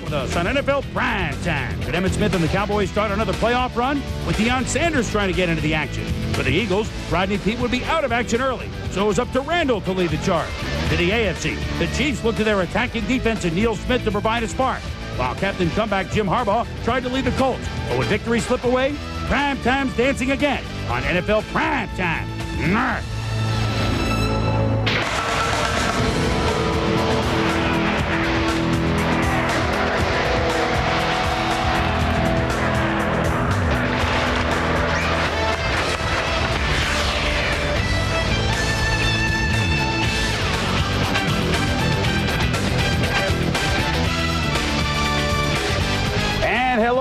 with us on NFL Primetime. But Emmitt Smith and the Cowboys start another playoff run with Deion Sanders trying to get into the action. For the Eagles, Rodney Peete would be out of action early, so it was up to Randall to lead the charge. To the AFC, the Chiefs looked to their attacking defense and Neil Smith to provide a spark, while Captain Comeback Jim Harbaugh tried to lead the Colts. But with victory slip away, Primetime's dancing again on NFL Primetime. Nark.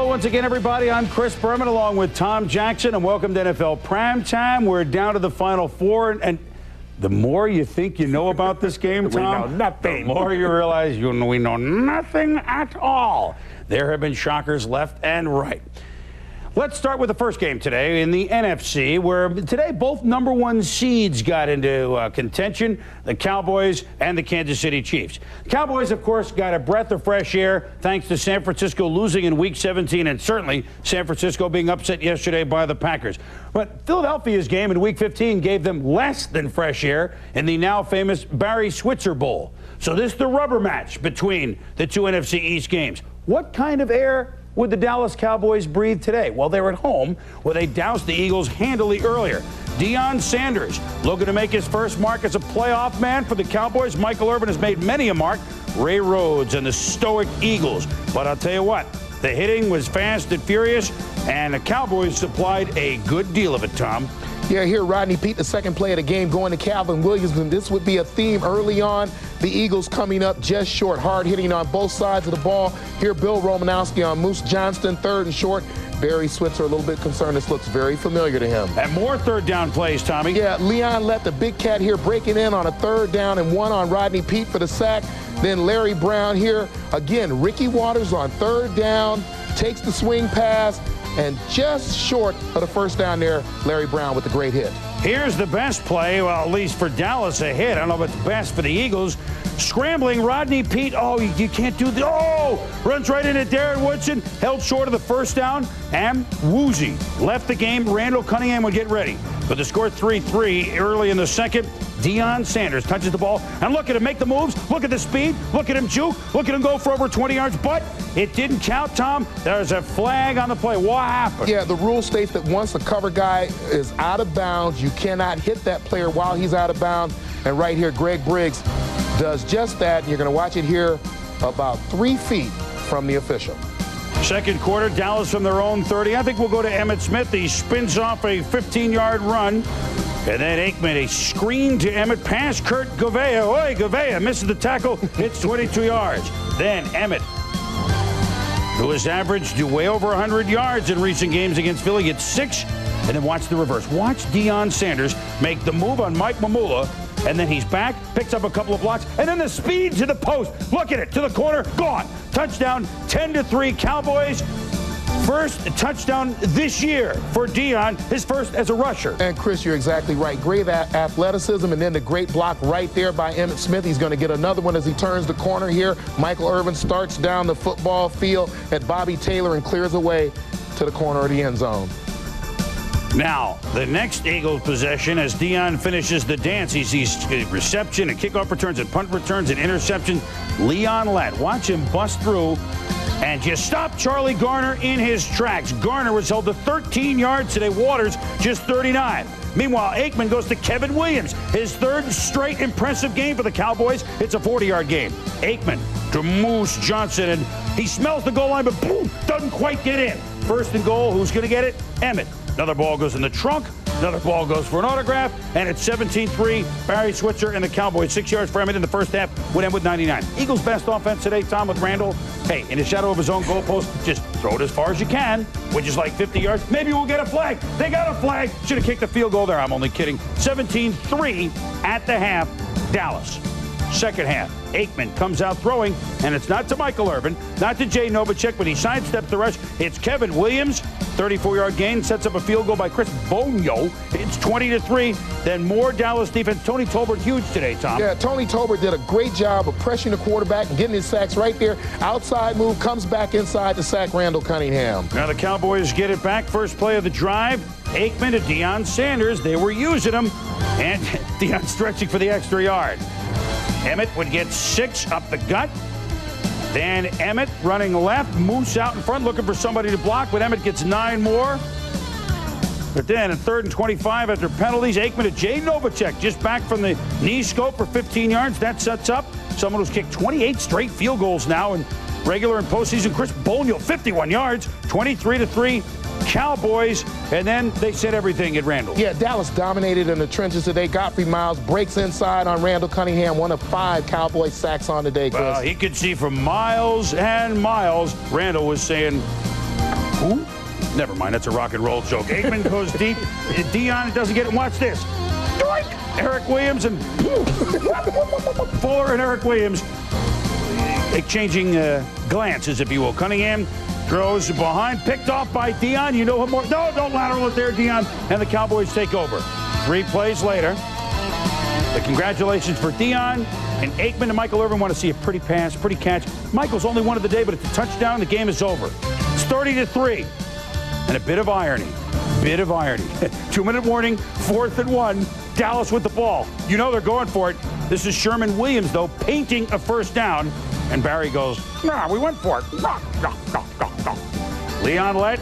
Once again, everybody, I'm Chris Berman along with Tom Jackson, and welcome to NFL Primetime. We're down to the Final Four, and the more you think you know about this game, Tom, we know nothing. The more you realize we know nothing at all. There have been shockers left and right. Let's start with the first game today in the NFC, where today both number one seeds got into contention, the Cowboys and the Kansas City Chiefs. Cowboys, of course, got a breath of fresh air thanks to San Francisco losing in Week 17 and certainly San Francisco being upset yesterday by the Packers. But Philadelphia's game in Week 15 gave them less than fresh air in the now famous Barry Switzer Bowl. So this is the rubber match between the two NFC East games. What kind of air would the Dallas Cowboys breathe today? Well, they're at home where they doused the Eagles handily earlier. Deion Sanders looking to make his first mark as a playoff man for the Cowboys. Michael Irvin has made many a mark. Ray Rhodes and the stoic Eagles. But I'll tell you what, the hitting was fast and furious, and the Cowboys supplied a good deal of it, Tom. Yeah, here Rodney Peete, the second play of the game, going to Calvin Williams, and this would be a theme early on. The Eagles coming up just short, hard hitting on both sides of the ball. Here, Bill Romanowski on Moose Johnston, third and short. Barry Switzer a little bit concerned. This looks very familiar to him. And more third down plays, Tommy. Yeah, Leon let the big cat here breaking in on a third down and one on Rodney Peete for the sack. Then Larry Brown here. Again, Ricky Watters on third down, takes the swing pass, and just short of the first down there, Larry Brown with the great hit. Here's the best play, well, at least for Dallas, a hit. I don't know if it's best for the Eagles. Scrambling, Rodney Peete. Oh, you can't do the. Oh! Runs right into Darren Woodson. Held short of the first down. And woozy. Left the game. Randall Cunningham would get ready. But the score 3-3 early in the second. Deion Sanders touches the ball. And look at him make the moves. Look at the speed. Look at him juke. Look at him go for over 20 yards. But it didn't count, Tom. There's a flag on the play. What happened? Yeah, the rule states that once the cover guy is out of bounds, you cannot hit that player while he's out of bounds. And right here, Greg Briggs does just that. And you're going to watch it here about 3 feet from the official. Second quarter, Dallas from their own 30. I think we'll go to Emmitt Smith. He spins off a 15-yard run. And then Aikman, a screen to Emmitt, pass Kurt Gouveia. Oi, Gouveia misses the tackle, hits 22 yards. Then Emmitt, who has averaged way over 100 yards in recent games against Philly, gets 6. And then watch the reverse. Watch Deion Sanders make the move on Mike Mamula. And then he's back, picks up a couple of blocks, and then the speed to the post. Look at it, to the corner, gone. Touchdown, 10-3 Cowboys. First touchdown this year for Deion, his first as a rusher. And Chris, you're exactly right. Great athleticism, and then the great block right there by Emmitt Smith. He's going to get another one as he turns the corner here. Michael Irvin starts down the football field at Bobby Taylor and clears away to the corner of the end zone. Now, the next Eagles possession as Deion finishes the dance. He sees reception and kickoff returns and punt returns and interception. Leon Lett, watch him bust through and just stop Charlie Garner in his tracks. Garner was held to 13 yards today. Waters just 39. Meanwhile, Aikman goes to Kevin Williams. His third straight impressive game for the Cowboys. It's a 40-yard game. Aikman to Moose Johnson, and he smells the goal line, but boom, doesn't quite get in. First and goal, who's going to get it? Emmitt. Another ball goes in the trunk. Another ball goes for an autograph. And it's 17-3. Barry Switzer and the Cowboys. 6 yards for Emmitt in the first half. Would end with 99. Eagles' best offense today, Tom, with Randall. Hey, in the shadow of his own goalpost, just throw it as far as you can, which is like 50 yards. Maybe we'll get a flag. They got a flag. Should have kicked the field goal there. I'm only kidding. 17-3 at the half. Dallas. Second half. Aikman comes out throwing, and it's not to Michael Irvin, not to Jay Novacek, but he sidesteps the rush. It's Kevin Williams. 34-yard gain, sets up a field goal by Chris Bonio. It's 20-3. Then more Dallas defense. Tony Tolbert huge today, Tom. Yeah, Tony Tolbert did a great job of pressuring the quarterback and getting his sacks right there. Outside move, comes back inside to sack Randall Cunningham. Now the Cowboys get it back. First play of the drive. Aikman to Deion Sanders. They were using him. And Deion stretching for the extra yard. Emmett would get 6 up the gut. Then Emmett running left, Moose out in front looking for somebody to block, but Emmett gets 9 more. But then in 3rd and 25 after penalties, Aikman to Jay Novacek just back from the knee scope for 15 yards. That sets up someone who's kicked 28 straight field goals now in regular and postseason. Chris Bonio, 51 yards, 23-3. Cowboys, and then they said everything at Randall. Yeah, Dallas dominated in the trenches today. Godfrey Miles breaks inside on Randall Cunningham, one of 5 Cowboys sacks on today, Chris. Well, he could see for miles and miles. Randall was saying, who? Never mind, that's a rock and roll joke. Aikman goes deep. Deion doesn't get it. Watch this. Doink! Eric Williams and Fuller and Eric Williams exchanging glances, if you will. Cunningham throws behind, picked off by Deion. You know him more. No, don't lateral it there, Deion. And the Cowboys take over. 3 plays later. The congratulations for Deion and Aikman and Michael Irvin want to see a pretty pass, pretty catch. Michael's only one of the day, but it's a touchdown. The game is over. It's 30-3. And a bit of irony. 2-minute warning, 4th and 1. Dallas with the ball. You know they're going for it. This is Sherman Williams, though, painting a first down. And Barry goes, nah, we went for it. Leon Lett,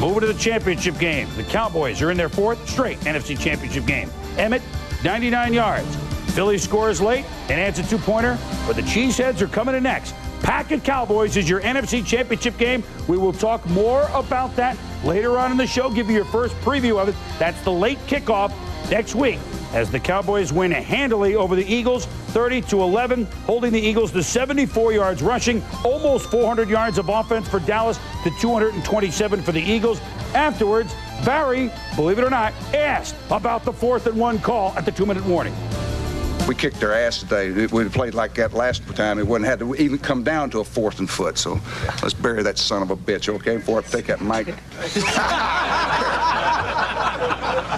moving to the championship game. The Cowboys are in their 4th straight NFC championship game. Emmett, 99 yards. Philly scores late and adds a 2-pointer, but the Cheeseheads are coming in next. Pack-It Cowboys is your NFC championship game. We will talk more about that later on in the show, give you your first preview of it. That's the late kickoff next week as the Cowboys win handily over the Eagles, 30-11, holding the Eagles to 74 yards rushing, almost 400 yards of offense for Dallas to 227 for the Eagles. Afterwards, Barry, believe it or not, asked about the 4th and 1 call at the 2-minute warning. We kicked their ass today. We played like that last time. It wouldn't have to even come down to a 4th and foot. So let's bury that son of a bitch, okay? Before I take that mic.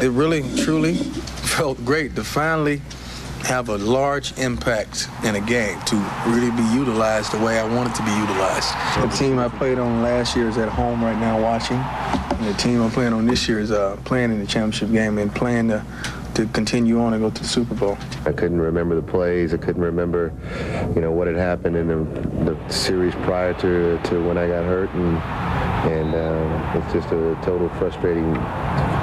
It really, truly felt great to finally have a large impact in a game, to really be utilized the way I wanted to be utilized. The team I played on last year is at home right now watching, and the team I'm playing on this year is playing in the championship game and playing to continue on and go to the Super Bowl. I couldn't remember the plays. I couldn't remember, what had happened in the series prior to when I got hurt, and it's just a total frustrating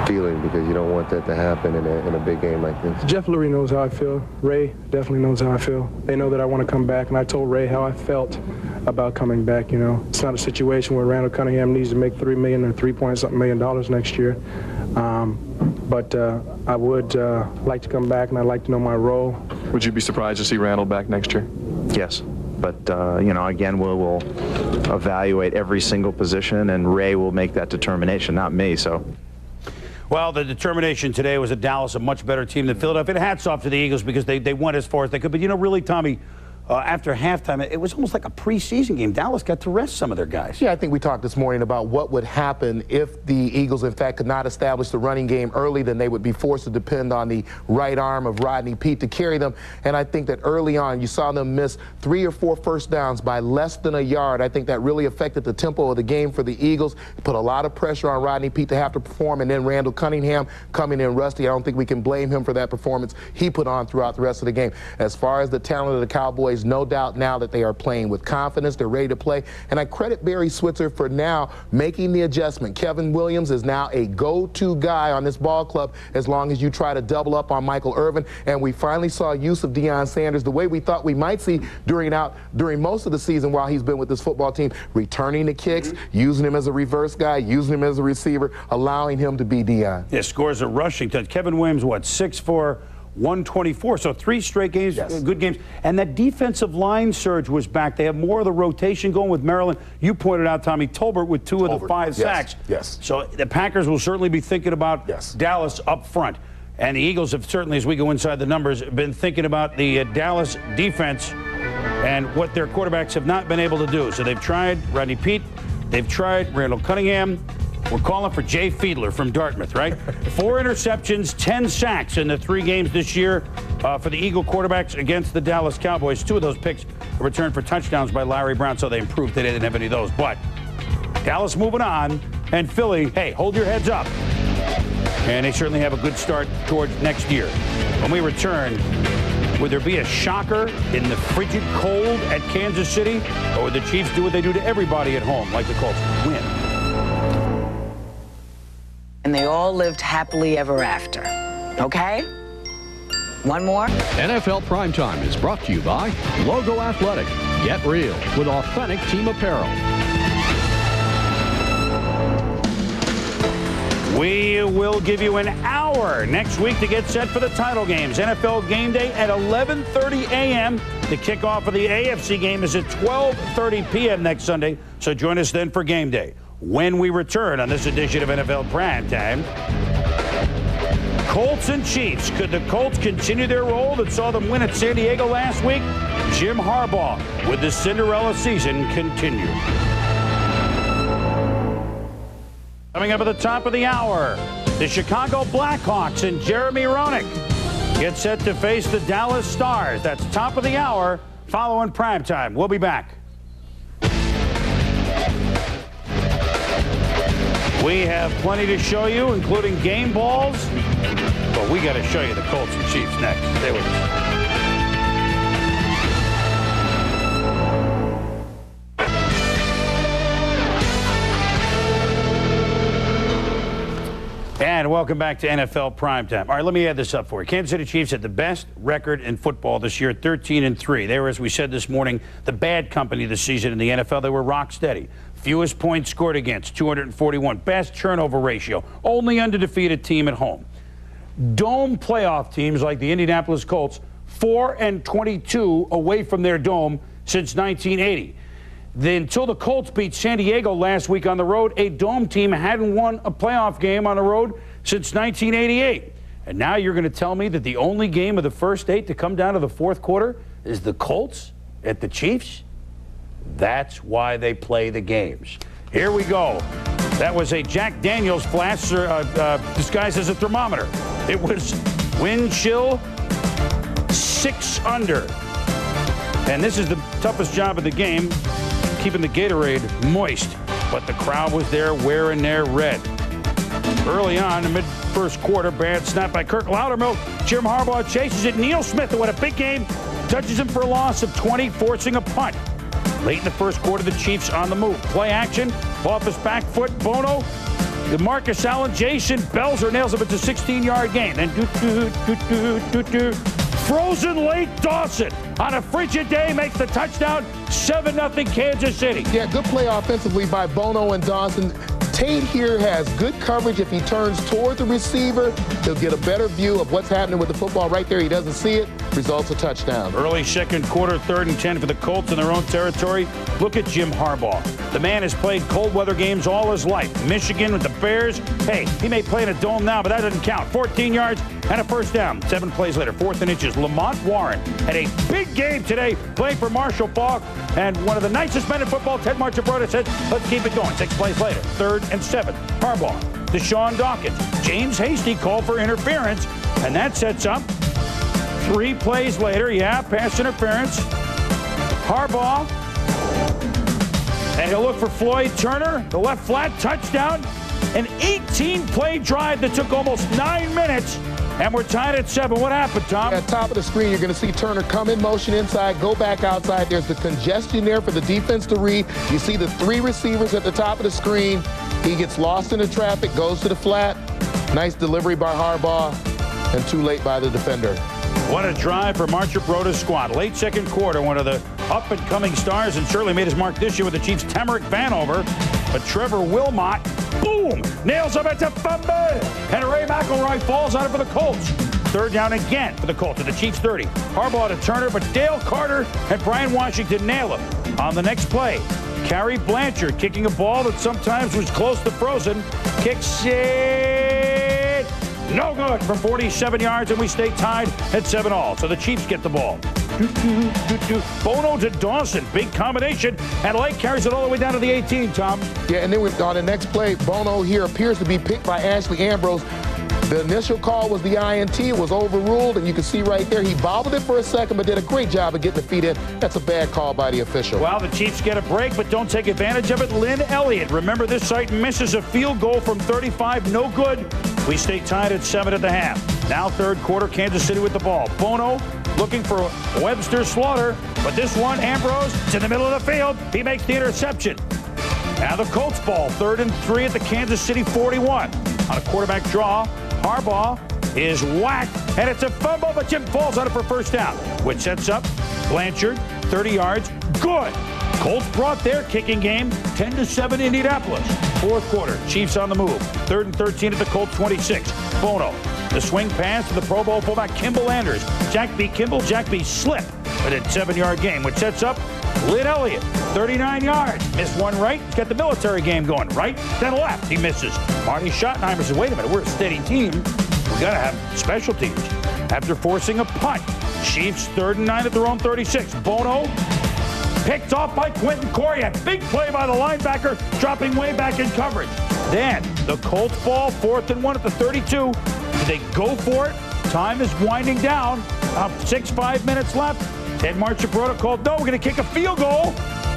feeling because you don't want that to happen in a big game like this. Jeff Lurie knows how I feel. Ray definitely knows how I feel. They know that I want to come back, and I told Ray how I felt about coming back. It's not a situation where Randall Cunningham needs to make $3 million or $3-point-something million next year. But I would like to come back, and I'd like to know my role. Would you be surprised to see Randall back next year? Yes. But, again, we'll evaluate every single position, and Ray will make that determination, not me. So. Well, the determination today was that Dallas, a much better team than Philadelphia. And hats off to the Eagles because they went as far as they could. But, really, Tommy, after halftime, it was almost like a preseason game. Dallas got to rest some of their guys. Yeah, I think we talked this morning about what would happen if the Eagles, in fact, could not establish the running game early. Then they would be forced to depend on the right arm of Rodney Peete to carry them. And I think that early on, you saw them miss 3 or 4 first downs by less than a yard. I think that really affected the tempo of the game for the Eagles. It put a lot of pressure on Rodney Peete to have to perform. And then Randall Cunningham coming in rusty. I don't think we can blame him for that performance he put on throughout the rest of the game. As far as the talent of the Cowboys, no doubt now that they are playing with confidence, they're ready to play. And I credit Barry Switzer for now making the adjustment. Kevin Williams is now a go-to guy on this ball club as long as you try to double up on Michael Irvin. And we finally saw use of Deion Sanders the way we thought we might see during most of the season while he's been with this football team, returning the kicks, using him as a reverse guy, using him as a receiver, allowing him to be Deion. Yeah, scores at rushing. Kevin Williams, 6'4", 124. So 3 straight games, yes. Good games. And that defensive line surge was back. They have more of the rotation going with Maryland. You pointed out Tommy Tolbert with 2 of the 5 sacks. Yes. So the Packers will certainly be thinking about Dallas up front. And the Eagles have certainly, as we go inside the numbers, been thinking about the Dallas defense and what their quarterbacks have not been able to do. So they've tried Rodney Peete. They've tried Randall Cunningham. We're calling for Jay Fiedler from Dartmouth, right? 4 interceptions, 10 sacks in the 3 games this year for the Eagle quarterbacks against the Dallas Cowboys. 2 of those picks were returned for touchdowns by Larry Brown, so they improved today. They didn't have any of those. But Dallas moving on, and Philly, hey, hold your heads up. And they certainly have a good start towards next year. When we return, would there be a shocker in the frigid cold at Kansas City? Or would the Chiefs do what they do to everybody at home, like the Colts, win? And they all lived happily ever after. Okay? One more? NFL Primetime is brought to you by Logo Athletic. Get real with authentic team apparel. We will give you an hour next week to get set for the title games. NFL Game Day at 11:30 a.m. The kickoff of the AFC game is at 12:30 p.m. next Sunday, so join us then for Game Day. When we return on this edition of NFL Primetime, Colts and Chiefs. Could the Colts continue their role that saw them win at San Diego last week? Jim Harbaugh, would the Cinderella season continue? Coming up at the top of the hour, the Chicago Blackhawks and Jeremy Roenick get set to face the Dallas Stars. That's top of the hour, following Primetime. We'll be back. We have plenty to show you, including game balls, but we got to show you the Colts and Chiefs next. Stay with us. And welcome back to NFL Primetime. All right, let me add this up for you. Kansas City Chiefs had the best record in football this year, 13-3. They were, as we said this morning, the bad company this season in the NFL. They were rock steady. Fewest points scored against, 241. Best turnover ratio. Only undefeated team at home. Dome playoff teams like the Indianapolis Colts, 4-22 away from their dome since 1980. Until the Colts beat San Diego last week on the road, a dome team hadn't won a playoff game on the road since 1988. And now you're going to tell me that the only game of the first 8 to come down to the fourth quarter is the Colts at the Chiefs? That's why they play the games. Here we go. That was a Jack Daniels flash disguised as a thermometer. It was wind chill 6 under. And this is the toughest job of the game, keeping the Gatorade moist. But the crowd was there wearing their red. Early on, in the mid-first quarter, bad snap by Kirk Loudermilk. Jim Harbaugh chases it. Neil Smith, who had a big game, touches him for a loss of 20, forcing a punt. Late in the first quarter, the Chiefs on the move. Play action, off his back foot, Bono. Marcus Allen, Jason Belzer nails him. It's a 16-yard gain. Then frozen late Dawson on a frigid day makes the touchdown. 7-0 Kansas City. Yeah, good play offensively by Bono and Dawson. Tate here has good coverage. If he turns toward the receiver, he'll get a better view of what's happening with the football right there. He doesn't see it. Results a touchdown. Early second quarter, 3rd and 10 for the Colts in their own territory. Look at Jim Harbaugh. The man has played cold weather games all his life. Michigan with the Bears. Hey, he may play in a dome now, but that doesn't count. 14 yards and a first down. 7 plays later, 4th and inches. Lamont Warren had a big game today playing for Marshall Faulk. And one of the nicest men in football, Ted Marchibroda, said, let's keep it going. 6 plays later, 3rd and 7. Harbaugh, Deshaun Dawkins. James Hasty called for interference, and that sets up 3 plays later. Yeah, pass interference. Harbaugh, and he'll look for Floyd Turner, the left flat, touchdown. An 18-play drive that took almost 9 minutes, and we're tied at 7. What happened, Tom? At top of the screen, you're going to see Turner come in motion inside, go back outside. There's the congestion there for the defense to read. You see the 3 receivers at the top of the screen. He gets lost in the traffic, goes to the flat. Nice delivery by Harbaugh, and too late by the defender. What a drive for Marchibroda's squad. Late second quarter, one of the up-and-coming stars, and surely made his mark this year with the Chiefs' Tamarick Vanover. But Trevor Wilmot, boom, nails him at the fumble. And Ray McElroy falls on it for the Colts. 3rd down again for the Colts at the Chiefs' 30. Harbaugh to Turner, but Dale Carter and Brian Washington nail him. On the next play, Carrie Blanchard kicking a ball that sometimes was close to frozen. Kicks it. No good from 47 yards, and we stay tied at 7-all. So the Chiefs get the ball. Bono to Dawson. Big combination. And Lake carries it all the way down to the 18, Tom. Yeah, and then on the next play, Bono here appears to be picked by Ashley Ambrose. The initial call was the INT. It was overruled, and you can see right there he bobbled it for a second, but did a great job of getting the feet in. That's a bad call by the official. Well, the Chiefs get a break, but don't take advantage of it. Lin Elliot, remember this site, misses a field goal from 35. No good. We stay tied at 7 at the half. Now third quarter, Kansas City with the ball. Bono looking for Webster Slaughter, but this one, Ambrose, it's in the middle of the field. He makes the interception. Now the Colts ball, 3rd and 3 at the Kansas City 41. On a quarterback draw, Harbaugh is whacked, and it's a fumble, but Jim falls on it for first down, which sets up Blanchard, 30 yards, good. Colts brought their kicking game, 10-7 Indianapolis. Fourth quarter, Chiefs on the move, 3rd and 13 at the Colts 26. Bono, the swing pass to the Pro Bowl fullback Kimball Anders. Jack B. Kimball, Jack B. slip, but a 7-yard gain, which sets up Lin Elliot, 39 yards. Missed one right. He's got the military game going. Right, then left. He misses. Marty Schottenheimer says, wait a minute, we're a steady team. We got to have special teams. After forcing a punt, Chiefs 3rd and 9 at their own 36. Bono picked off by Quentin Coryatt. Big play by the linebacker, dropping way back in coverage. Then the Colts ball, 4th and 1 at the 32. They go for it. Time is winding down. 5 minutes left. Ted Marchibroda called, no, we're going to kick a field goal.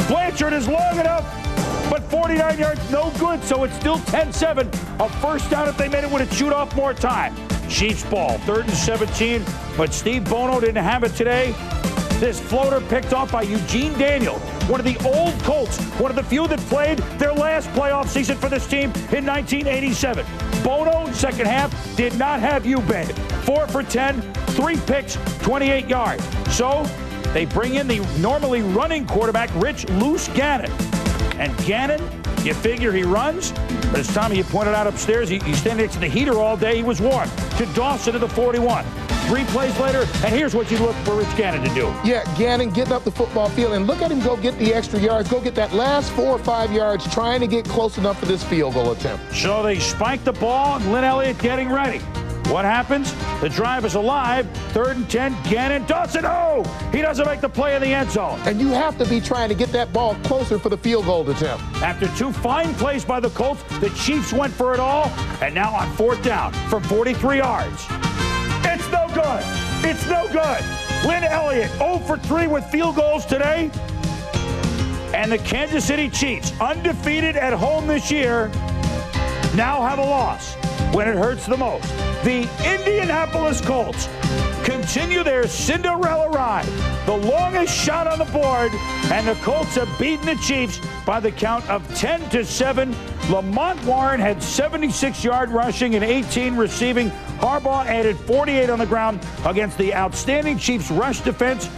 Blanchard is long enough, but 49 yards, no good, so it's still 10-7. A first down if they made it would have chewed off more time. Chiefs ball, 3rd and 17, but Steve Bono didn't have it today. This floater picked off by Eugene Daniel, one of the old Colts, one of the few that played their last playoff season for this team in 1987. Bono, second half, did not have you bet. 4 for 10, 3 picks, 28 yards. So they bring in the normally running quarterback, Rich Loose Gannon. And Gannon, you figure he runs, but as Tommy, you pointed out upstairs, he's standing next to the heater all day. He was warm. To Dawson to the 41. 3 plays later, and here's what you look for Rich Gannon to do. Yeah, Gannon getting up the football field, and look at him go get the extra yards, go get that last 4 or 5 yards, trying to get close enough for this field goal attempt. So they spike the ball, and Lin Elliot getting ready. What happens? The drive is alive. 3rd and 10, Gannon, Dawson, oh! He doesn't make the play in the end zone. And you have to be trying to get that ball closer for the field goal attempt. After 2 fine plays by the Colts, the Chiefs went for it all, and now on 4th down from 43 yards. It's no good. It's no good. Lin Elliot 0 for 3 with field goals today. And the Kansas City Chiefs, undefeated at home this year, now have a loss when it hurts the most. The Indianapolis Colts continue their Cinderella ride, the longest shot on the board, and the Colts have beaten the Chiefs by the count of 10-7. Lamont Warren had 76-yard rushing and 18 receiving. Harbaugh added 48 on the ground against the outstanding Chiefs rush defense.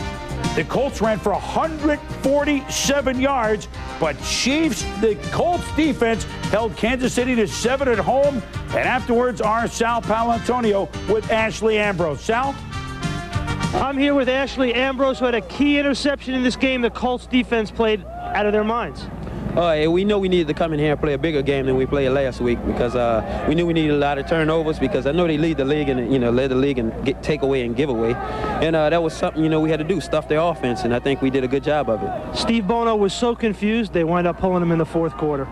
The Colts ran for 147 yards, but the Colts defense held Kansas City to 7 at home. And afterwards, our Sal Paolantonio with Ashley Ambrose. Sal? I'm here with Ashley Ambrose, who had a key interception in this game. The Colts defense played out of their minds. We know we needed to come in here and play a bigger game than we played last week because we knew we needed a lot of turnovers because I know they lead the league and led the league and take away and give away, and that was something we had to do, stuff their offense, and I think we did a good job of it. Steve Bono was so confused they wound up pulling him in the 4th quarter.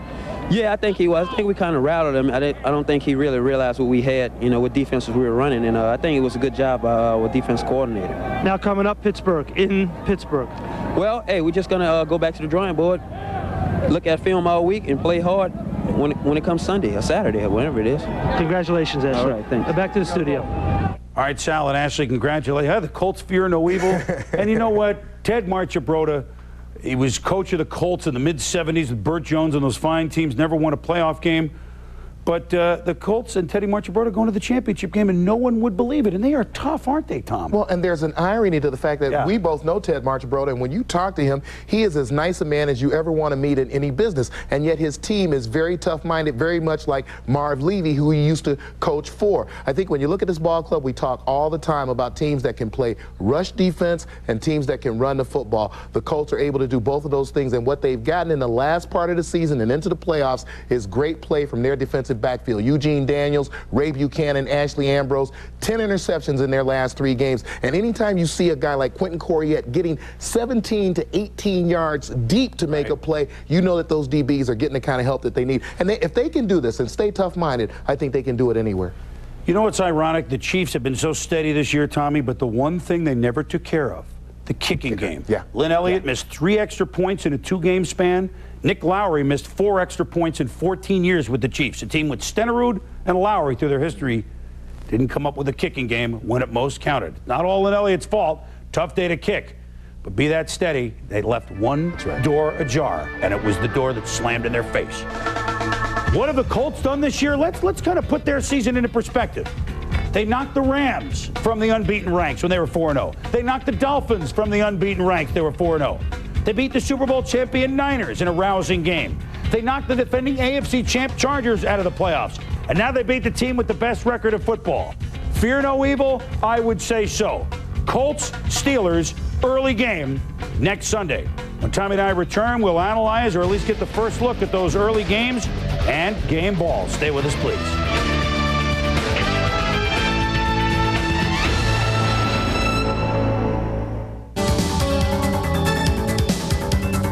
Yeah, I think he was. I think we kind of rattled him. I don't think he really realized what we had, what defenses we were running, and I think it was a good job by our defense coordinator. Now coming up, Pittsburgh, in Pittsburgh. Well, hey, we're just gonna go back to the drawing board. Look at film all week and play hard when it comes Sunday or Saturday or whenever it is. Congratulations, Ashley. All right, thanks. Back to the studio. All right, Sal and Ashley, congratulations. The Colts fear no evil. And you know what? Ted Marchibroda, he was coach of the Colts in the mid-'70s with Burt Jones and those fine teams, never won a playoff game. But the Colts and Teddy Marchibroda going to the championship game, and no one would believe it. And they are tough, aren't they, Tom? Well, and there's an irony to the fact that we both know Ted Marchibroda, and when you talk to him, he is as nice a man as you ever want to meet in any business. And yet his team is very tough-minded, very much like Marv Levy, who he used to coach for. I think when you look at this ball club, we talk all the time about teams that can play rush defense and teams that can run the football. The Colts are able to do both of those things, and what they've gotten in the last part of the season and into the playoffs is great play from their defensive defensive backfield. Eugene Daniels, Ray Buchanan, Ashley Ambrose, 10 interceptions in their last 3 games. And anytime you see a guy like Quentin Corriette getting 17 to 18 yards deep to make a play, you know that those DBs are getting the kind of help that they need. And if they can do this and stay tough-minded, I think they can do it anywhere. You know what's ironic? The Chiefs have been so steady this year, Tommy, but the one thing they never took care of, the kicking game. Yeah. Lin Elliot missed 3 extra points in a 2-game span. Nick Lowry missed 4 extra points in 14 years with the Chiefs. A team with Stenerud and Lowry through their history didn't come up with a kicking game when it most counted. Not all Lin Elliott's fault. Tough day to kick. But be that steady, they left one door ajar, and it was the door that slammed in their face. What have the Colts done this year? Let's kind of put their season into perspective. They knocked the Rams from the unbeaten ranks when they were 4-0. They knocked the Dolphins from the unbeaten ranks. They were 4-0. They beat the Super Bowl champion Niners in a rousing game. They knocked the defending AFC champ Chargers out of the playoffs. And now they beat the team with the best record of football. Fear no evil? I would say so. Colts, Steelers, early game next Sunday. When Tommy and I return, we'll analyze or at least get the first look at those early games and game balls. Stay with us, please.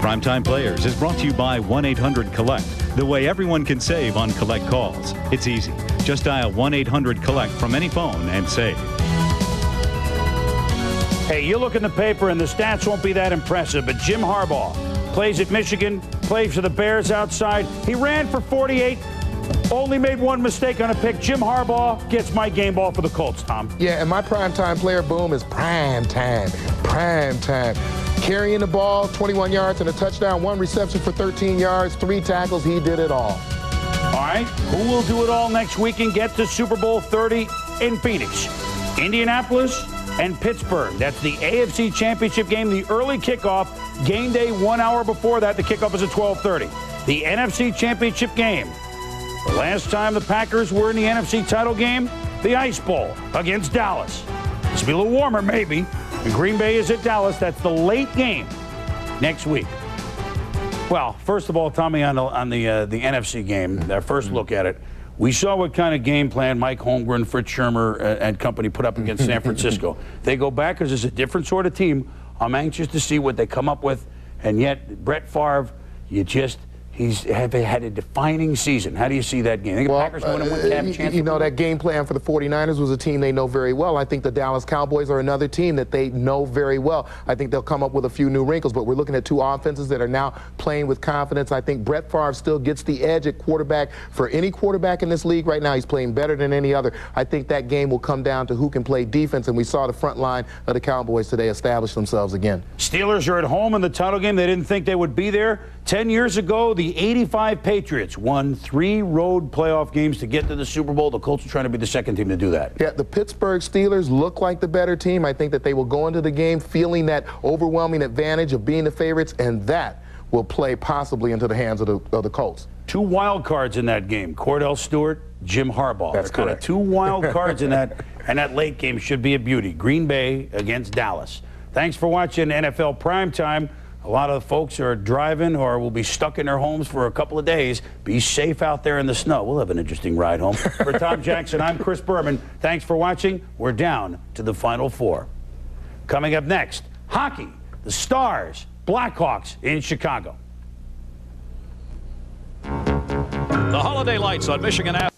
Primetime Players is brought to you by 1-800-COLLECT, the way everyone can save on collect calls. It's easy. Just dial 1-800-COLLECT from any phone and save. Hey, you look in the paper and the stats won't be that impressive, but Jim Harbaugh plays at Michigan, plays for the Bears outside. He ran for 48, only made 1 mistake on a pick. Jim Harbaugh gets my game ball for the Colts, Tom. Yeah, and my primetime player, boom, is prime time. Prime time. Carrying the ball, 21 yards and a touchdown, 1 reception for 13 yards, 3 tackles. He did it all. All right, who will do it all next week and get to Super Bowl 30 in Phoenix? Indianapolis and Pittsburgh. That's the AFC Championship game, the early kickoff. Game day 1 hour before that. The kickoff is at 12:30. The NFC Championship game. The last time the Packers were in the NFC title game, the Ice Bowl against Dallas. This will be a little warmer, maybe. And Green Bay is at Dallas. That's the late game next week. Well, first of all, Tommy, on the NFC game, our first look at it, we saw what kind of game plan Mike Holmgren, Fritz Schirmer, and company put up against San Francisco. They go back because it's a different sort of team. I'm anxious to see what they come up with. And yet, Brett Favre, he's had a defining season. How do you see that game? I think the Packers win and win chance. You know, that game plan for the 49ers was a team they know very well. I think the Dallas Cowboys are another team that they know very well. I think they'll come up with a few new wrinkles, but we're looking at 2 offenses that are now playing with confidence. I think Brett Favre still gets the edge at quarterback. For any quarterback in this league right now, he's playing better than any other. I think that game will come down to who can play defense, and we saw the front line of the Cowboys today establish themselves again. Steelers are at home in the title game. They didn't think they would be there. 10 years ago, the 85 Patriots won 3 road playoff games to get to the Super Bowl. The Colts are trying to be the second team to do that. Yeah, the Pittsburgh Steelers look like the better team. I think that they will go into the game feeling that overwhelming advantage of being the favorites, and that will play possibly into the hands of the Colts. 2 wild cards in that game. Cordell Stewart, Jim Harbaugh. That's kind of correct. 2 wild cards in that, and that late game should be a beauty. Green Bay against Dallas. Thanks for watching NFL Primetime. A lot of folks are driving or will be stuck in their homes for a couple of days. Be safe out there in the snow. We'll have an interesting ride home. For Tom Jackson, I'm Chris Berman. Thanks for watching. We're down to the Final 4. Coming up next, hockey, the Stars, Blackhawks in Chicago. The holiday lights on Michigan Avenue.